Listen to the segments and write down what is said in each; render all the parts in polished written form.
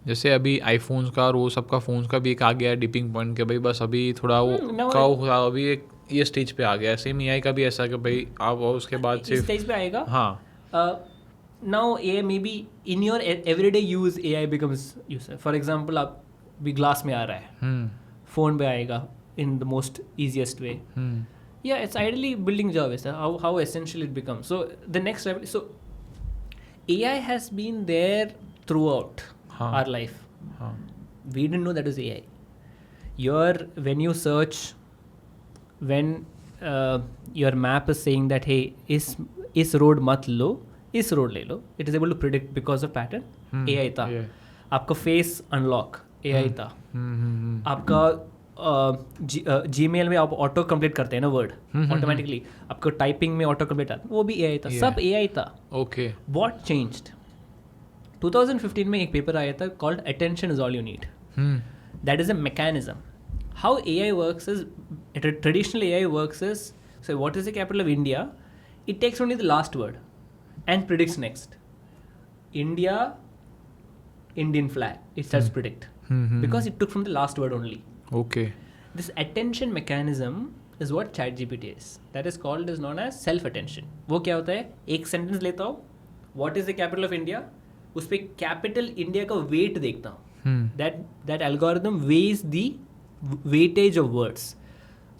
जैसे अभी आईफोन्स का और वो सबका फोन्स का भी एक आ गया है डिपिंग पॉइंट के भाई बस अभी थोड़ा वो अभी एक ये स्टेज पे आ गया है. सेम एआई का भी ऐसा कि भाई आप उसके बाद इस स्टेज पे आएगा. हाँ. Now AI maybe in your everyday use AI becomes user. For example, आप भी ग्लास में आ रहा है, फोन पे आएगा in the most easiest way. Yeah, it's ideally building Java. How essential it becomes. So the next level. So AI has been there throughout our life. We didn't know that was AI. When you search, when your map is saying that hey, इस road मत लो, इस road ले लो, it is able to predict because of pattern. AI था. आपका face unlock AI था. आपका Gmail में आप ऑटो कंप्लीट करते हैं ना वर्ड ऑटोमेटिकली, आपको टाइपिंग में ऑटो कंप्लीट आता है, वो भी AI था. सब AI था. ओके. What changed? 2015 में एक पेपर आया था called attention is all you need. That is a mechanism. How AI works is, traditional AI works is, so what is the capital of India? It takes only the last word and predicts next. India, Indian flag. It starts predict because it took from the last word only. Okay. This attention mechanism is what ChatGPT is. That is known as self-attention. वो क्या होता है? एक sentence लेता हूँ. What is the capital of India? उस पे capital India का weight देखता हूँ. That algorithm weighs the weightage of words.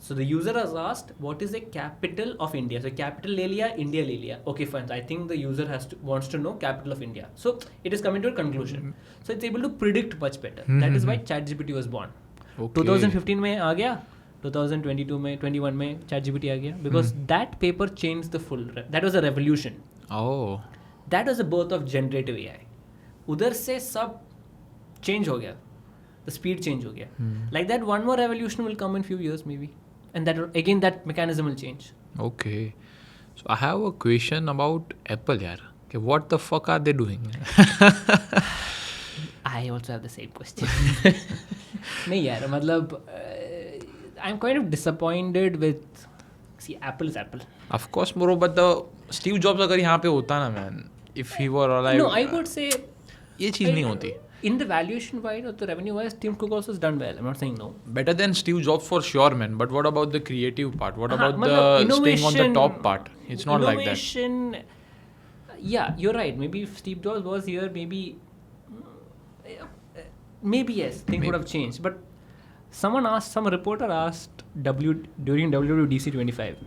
So the user has asked what is the capital of India. So capital ले लिया, India ले लिया. Okay, fine. I think the user wants to know capital of India. So it is coming to a conclusion. So it's able to predict much better. That is why ChatGPT was born. Okay. 2015 में आ गया, 2022 में 21 में ChatGPT आ गया because that paper changed the full. That was a revolution. Oh. That was the birth of generative AI. उधर से सब change हो गया. The speed change हो गया. Like that, one more revolution will come in few years maybe, and that mechanism will change. Okay, so I have a question about Apple यार. Okay, what the fuck are they doing? I also have the same question. नहीं यार, मतलब I'm kind of disappointed with. See, Apple is Apple. Of course, bro, but the Steve Jobs अगर यहाँ पे होता ना man, if he were alive. No, I would say ये चीज़ नहीं होती. In the valuation wise or the revenue wise, Tim Cook also has done well. I'm not saying no. Better than Steve Jobs for sure, man. But what about the creative part? What about the staying on the top part? It's not like that. Yeah, you're right. Maybe if Steve Jobs was here, maybe yes, things would have changed. But some reporter asked during WWDC 25,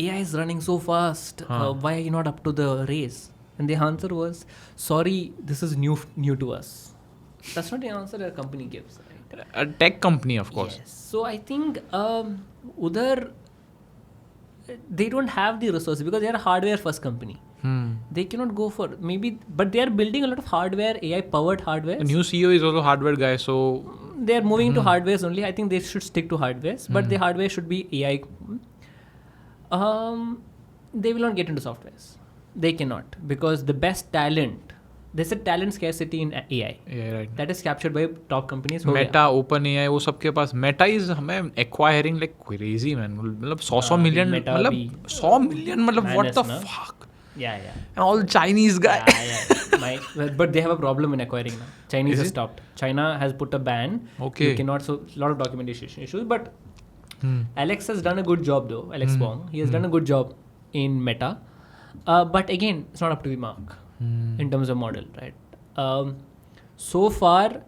AI is running so fast. Why are you not up to the race? And the answer was, sorry, this is new to us. That's not the answer a company gives, right? A tech company, of course. Yes. So I think udhar they don't have the resources because they are a hardware first company. They cannot go for but they are building a lot of hardware, AI powered hardware. The new CEO is also a hardware guy, so they are moving to hardwares only. I think they should stick to hardwares, but the hardware should be AI. They will not get into softwares. They cannot, because the best talent, there's a talent scarcity in AI. Yeah, right. That is captured by top companies. Meta, OpenAI, वो सबके पास. Meta is हमें acquiring like crazy man. मतलब 100 million, मतलब 100 million, मतलब what the fuck? Yeah. And all Chinese guy. Yeah. But they have a problem in acquiring now. Chinese has stopped. China has put a ban. Okay. You cannot. So a lot of documentation issues. But Alex has done a good job though. Alex Wong. He has done a good job in Meta. But again, it's not up to the mark in terms of model, right? So far,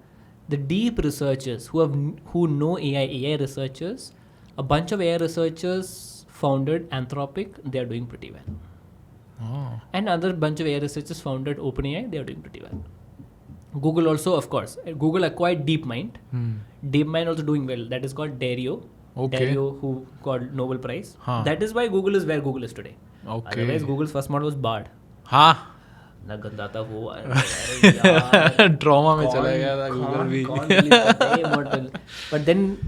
the deep researchers who know AI researchers, a bunch of AI researchers founded Anthropic, they are doing pretty well. Oh. And another bunch of AI researchers founded OpenAI, they are doing pretty well. Google also, of course. Google acquired DeepMind. DeepMind also doing well. That is called Dario. Okay. Dario, who got Nobel Prize. That is why Google is where Google is today. Okay. Otherwise, Google's first model was Bard. हाँ. ना गंदा था वो. Trauma में चला गया था Google भी. Model. But then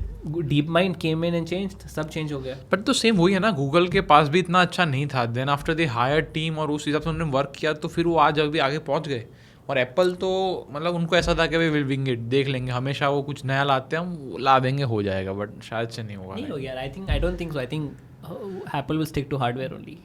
DeepMind came in and changed. सब change हो गया. But तो same वही है ना, Google के पास भी इतना अच्छा नहीं था. Then after they hired team और उस हिसाब से उन्होंने वर्क किया तो फिर वो आज अभी आगे पहुंच गए. और एप्पल तो मतलब उनको ऐसा था कि वे विल विंग इट, देख लेंगे, हमेशा वो कुछ नया लाते हैं, हम ला देंगे, हो जाएगा. बट शायद से नहीं होगा. नहीं हो गया. I don't think so. I think Apple will stick to hardware only.